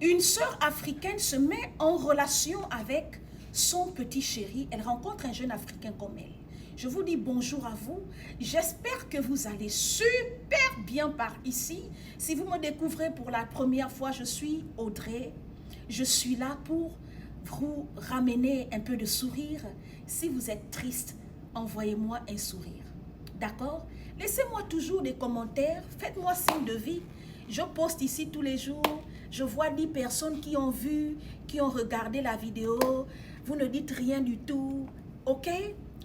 Une sœur africaine se met en relation avec son petit chéri. Elle rencontre un jeune Africain comme elle. Je vous dis bonjour à vous. J'espère que vous allez super bien par ici. Si vous me découvrez pour la première fois, je suis Audrey. Je suis là pour vous ramener un peu de sourire. Si vous êtes triste, envoyez-moi un sourire. D'accord? Laissez-moi toujours des commentaires. Faites-moi signe de vie. Je poste ici tous les jours. Je vois 10 personnes qui ont vu, qui ont regardé la vidéo. Vous ne dites rien du tout. Ok?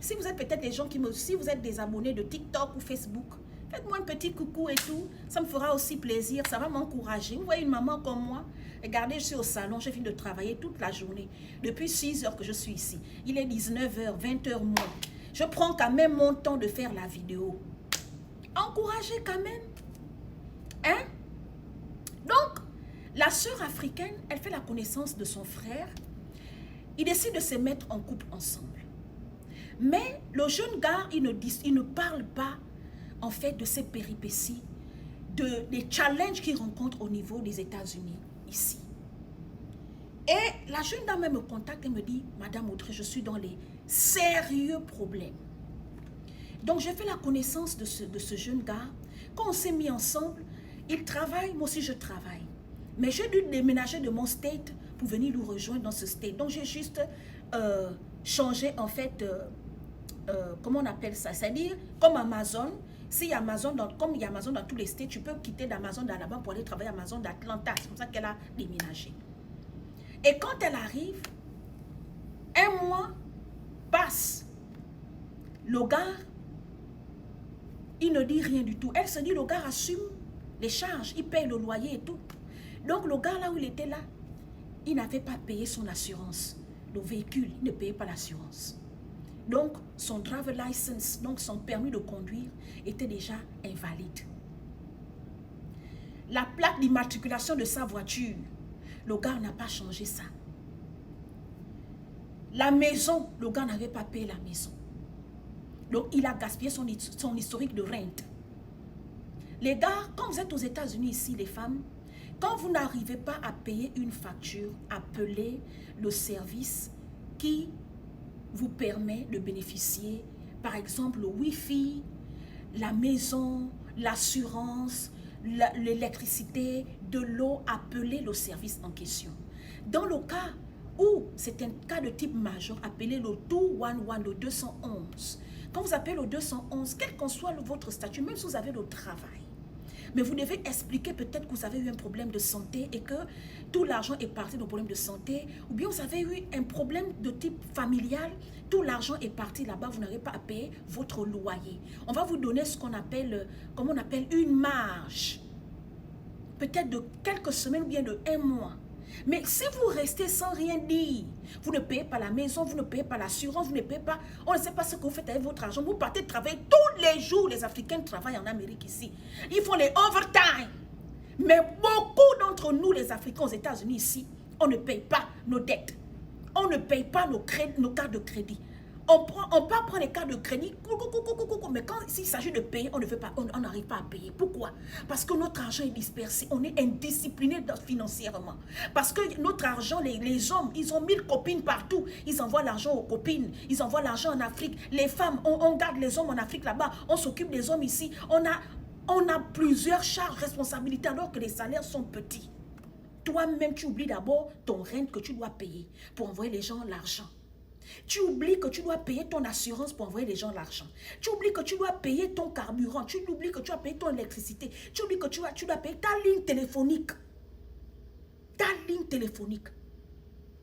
Si vous êtes peut-être des gens qui me... Si vous êtes des abonnés de TikTok ou Facebook, faites-moi un petit coucou et tout. Ça me fera aussi plaisir. Ça va m'encourager. Vous voyez une maman comme moi? Regardez, je suis au salon. Je viens de travailler toute la journée. Depuis 6 heures que je suis ici. Il est 19h, 20h moins. Je prends quand même mon temps de faire la vidéo. Encouragez quand même. Hein? Donc, la sœur africaine, elle fait la connaissance de son frère. Ils décident de se mettre en couple ensemble. Mais le jeune gars, il ne parle pas, en fait, de ses péripéties, des challenges qu'il rencontre au niveau des États-Unis, ici. Et la jeune dame me contacte et me dit, Madame Audrey, je suis dans les sérieux problèmes. Donc, j'ai fait la connaissance de ce jeune gars. Quand on s'est mis ensemble, il travaille, moi aussi je travaille. Mais j'ai dû déménager de mon state pour venir nous rejoindre dans ce state. Donc, j'ai juste changé, en fait, comment on appelle ça? C'est-à-dire, comme Amazon, comme il y a Amazon dans tous les states, tu peux quitter d'Amazon d'Alabama pour aller travailler à Amazon d'Atlanta. C'est comme ça qu'elle a déménagé. Et quand elle arrive, un mois passe. Le gars, il ne dit rien du tout. Elle se dit, le gars assume les charges, il paye le loyer et tout. Donc le gars là où il était là, il n'avait pas payé son assurance. Le véhicule, il ne payait pas l'assurance. Donc son driver license, donc son permis de conduire, était déjà invalide. La plaque d'immatriculation de sa voiture, le gars n'a pas changé ça. La maison, le gars n'avait pas payé la maison. Donc il a gaspillé son historique de rente. Les gars, quand vous êtes aux États-Unis ici, les femmes, quand vous n'arrivez pas à payer une facture, appelez le service qui vous permet de bénéficier, par exemple, le Wi-Fi, la maison, l'assurance, l'électricité, de l'eau, appelez le service en question. Dans le cas où c'est un cas de type majeur, appelez le 211, le 211. Quand vous appelez le 211, quel qu'en soit votre statut, même si vous avez le travail, mais vous devez expliquer peut-être que vous avez eu un problème de santé et que tout l'argent est parti dans le problème de santé, ou bien vous avez eu un problème de type familial, tout l'argent est parti là-bas, vous n'avez pas à payer votre loyer. On va vous donner ce qu'on appelle, comment on appelle, une marge, peut-être de quelques semaines ou bien de 1 mois. Mais si vous restez sans rien dire, vous ne payez pas la maison, vous ne payez pas l'assurance, vous ne payez pas, on ne sait pas ce que vous faites avec votre argent. Vous partez travailler tous les jours. Les Africains travaillent en Amérique ici. Ils font les overtime. Mais beaucoup d'entre nous, les Africains aux États-Unis ici, on ne paye pas nos dettes. On ne paye pas nos cartes de crédit. On peut prendre les cartes de crédit, mais quand il s'agit de payer, on ne veut pas, on n'arrive pas à payer. Pourquoi? Parce que notre argent est dispersé, on est indiscipliné financièrement. Parce que notre argent, les hommes, ils ont 1000 copines partout. Ils envoient l'argent aux copines, ils envoient l'argent en Afrique. Les femmes, on garde les hommes en Afrique là-bas, on s'occupe des hommes ici. On a plusieurs charges, responsabilités alors que les salaires sont petits. Toi-même, tu oublies d'abord ton rent que tu dois payer pour envoyer les gens l'argent. Tu oublies que tu dois payer ton assurance pour envoyer les gens l'argent. Tu oublies que tu dois payer ton carburant. Tu oublies que tu dois payer ton électricité. Tu oublies que tu dois payer ta ligne téléphonique. Ta ligne téléphonique.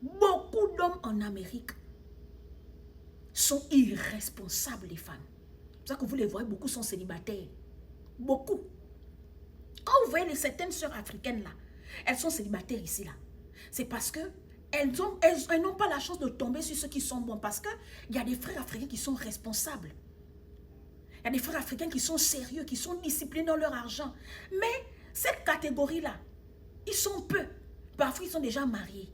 Beaucoup d'hommes en Amérique sont irresponsables, les femmes. C'est pour ça que vous les voyez, beaucoup sont célibataires. Beaucoup. Quand vous voyez certaines sœurs africaines là, elles sont célibataires ici là. C'est parce que elles n'ont pas la chance de tomber sur ceux qui sont bons. Parce qu'il y a des frères africains qui sont responsables. Il y a des frères africains qui sont sérieux, qui sont disciplinés dans leur argent. Mais cette catégorie-là, ils sont peu. Parfois, ils sont déjà mariés.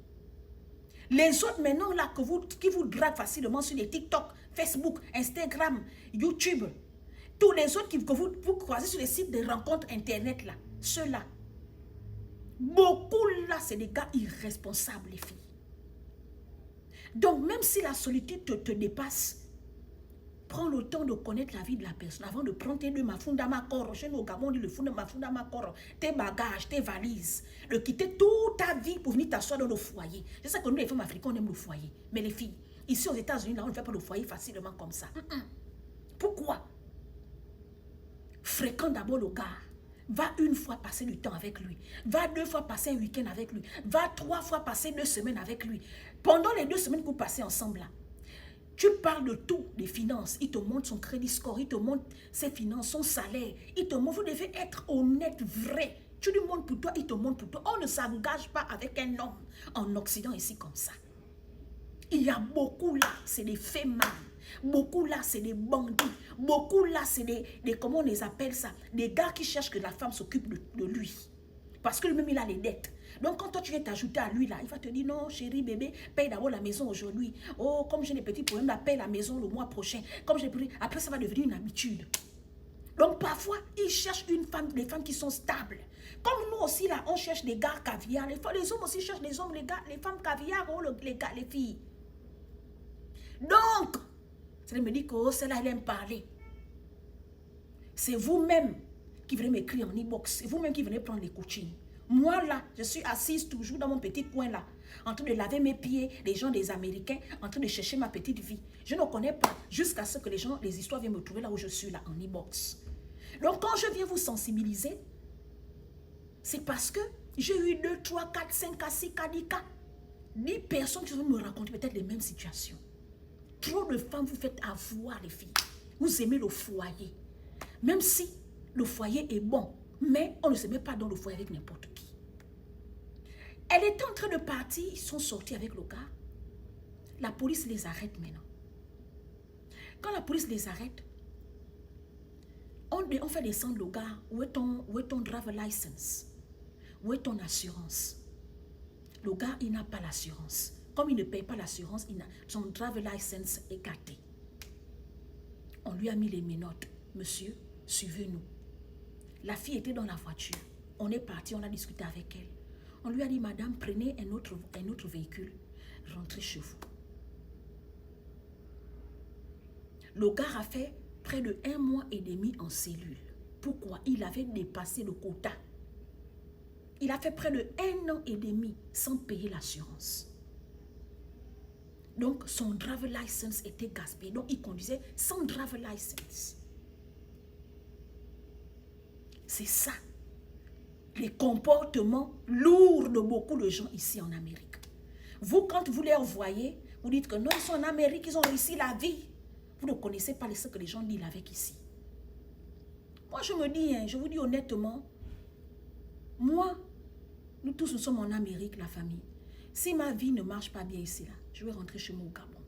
Les autres maintenant là, qui vous draguent facilement sur les TikTok, Facebook, Instagram, YouTube. Tous les autres que vous croisez sur les sites de rencontres internet là. Ceux-là. Beaucoup là, c'est des gars irresponsables, les filles. Donc, même si la solitude te dépasse, prends le temps de connaître la vie de la personne avant de prendre tes deux mafunda makoro. Chez nous au Gabon, on dit le funda mafunda makoro. Tes bagages, tes valises. De quitter toute ta vie pour venir t'asseoir dans le foyer. C'est ça que nous, les femmes africaines, on aime le foyer. Mais les filles, ici aux États-Unis, là, on ne fait pas le foyer facilement comme ça. Pourquoi? Fréquente d'abord le gars. Va une fois passer du temps avec lui. Va 2 fois passer un week-end avec lui. Va 3 fois passer 2 semaines avec lui. Pendant les 2 semaines que vous passez ensemble là, tu parles de tout, des finances. Il te montre son crédit score, il te montre ses finances, son salaire. Il te montre, vous devez être honnête, vrai. Tu lui montres pour toi, il te montre pour toi. On ne s'engage pas avec un homme en Occident ici comme ça. Il y a beaucoup là, c'est des femmes. Beaucoup là, c'est des bandits. Beaucoup là, c'est des, comment on les appelle ça? Des gars qui cherchent que la femme s'occupe de lui. Parce que lui-même, il a les dettes. Donc, quand toi, tu viens t'ajouter à lui, là, il va te dire, non, chérie, bébé, paye d'abord la maison aujourd'hui. Oh, comme j'ai des petits problèmes, là, paye la maison le mois prochain. Comme j'ai pris, après, ça va devenir une habitude. Donc, parfois, ils cherchent une femme, des femmes qui sont stables. Comme nous aussi, là, on cherche des gars caviar. Les hommes aussi cherchent les hommes, les gars, les femmes caviar, oh, les gars, les filles. Donc, ça me dit que oh, celle-là, elle aime parler. C'est vous-même qui venez m'écrire en e-box. C'est vous-même qui venez prendre les coachings. Moi, là, je suis assise toujours dans mon petit coin, là, en train de laver mes pieds, les gens des Américains, en train de chercher ma petite vie. Je ne connais pas jusqu'à ce que les histoires viennent me trouver là où je suis, là, en e-box. Donc, quand je viens vous sensibiliser, c'est parce que j'ai eu 2, 3, 4, 5, 6, 10 cas. 10 personnes qui vont me raconter peut-être les mêmes situations. Trop de femmes vous faites avoir, les filles. Vous aimez le foyer. Même si le foyer est bon, mais on ne se met pas dans le foyer avec n'importe qui. Elle était en train de partir, ils sont sortis avec le gars. La police les arrête maintenant. Quand la police les arrête, on fait descendre le gars. Où est ton driver license? Où est ton assurance? Le gars, il n'a pas l'assurance. Comme il ne paye pas l'assurance, son driver license est gâté. On lui a mis les menottes. Monsieur, suivez-nous. La fille était dans la voiture. On est parti, on a discuté avec elle. On lui a dit, madame, prenez un autre véhicule. Rentrez chez vous. Le gars a fait près de 1 mois et demi en cellule. Pourquoi? Il avait dépassé le quota. Il a fait près de 1 an et demi sans payer l'assurance. Donc, son driver license était gaspillé. Donc, il conduisait sans driver license. C'est ça. Les comportements lourds de beaucoup de gens ici en Amérique. Vous, quand vous les voyez, vous dites que non, ils sont en Amérique, ils ont réussi la vie. Vous ne connaissez pas ce que les gens disent avec ici. Moi, je me dis, je vous dis honnêtement, moi, nous tous, nous sommes en Amérique, la famille. Si ma vie ne marche pas bien ici, là, je vais rentrer chez moi au Gabon.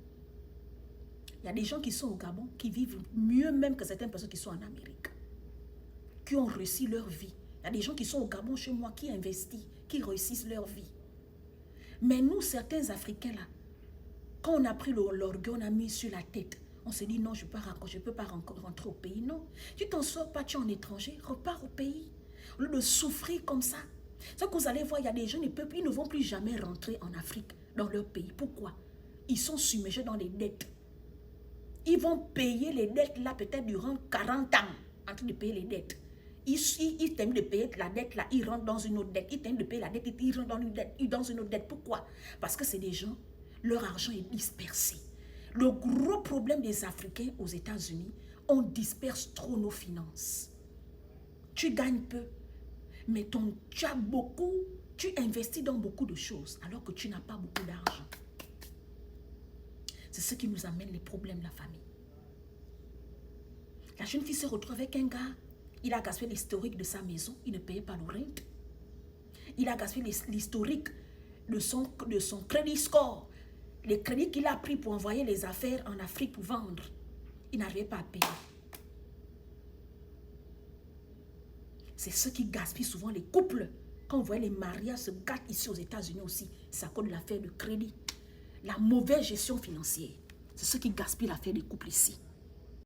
Il y a des gens qui sont au Gabon, qui vivent mieux même que certaines personnes qui sont en Amérique, qui ont réussi leur vie. Il y a des gens qui sont au Gabon chez moi, qui investissent, qui réussissent leur vie. Mais nous, certains Africains, là, quand on a pris l'orgueil, on a mis sur la tête, on se dit non, je ne peux pas rentrer au pays. Non, tu t'en sors pas, tu es en étranger, repars au pays. Au lieu de souffrir comme ça. Ce que vous allez voir, il y a des gens, ils ne vont plus jamais rentrer en Afrique, dans leur pays. Pourquoi? Ils sont submergés dans les dettes. Ils vont payer les dettes là peut-être durant 40 ans, en train de payer les dettes. Ils terminent de payer la dette là, ils rentrent dans une autre dette. Ils terminent de payer la dette, ils rentrent dans une autre dette. Pourquoi? Parce que c'est des gens, leur argent est dispersé. Le gros problème des Africains aux États-Unis, on disperse trop nos finances. Tu gagnes peu, mais tu as beaucoup, tu investis dans beaucoup de choses alors que tu n'as pas beaucoup d'argent. C'est ce qui nous amène les problèmes de la famille. La jeune fille se retrouve avec un gars, il a gaspillé l'historique de sa maison, il ne payait pas le rent. Il a gaspillé l'historique de son crédit score. Les crédits qu'il a pris pour envoyer les affaires en Afrique pour vendre, il n'arrivait pas à payer. C'est ce qui gaspille souvent les couples. Quand vous voyez les mariages se gâtent ici aux États-Unis aussi, c'est à cause de l'affaire de crédit. La mauvaise gestion financière, c'est ce qui gaspille l'affaire des couples ici.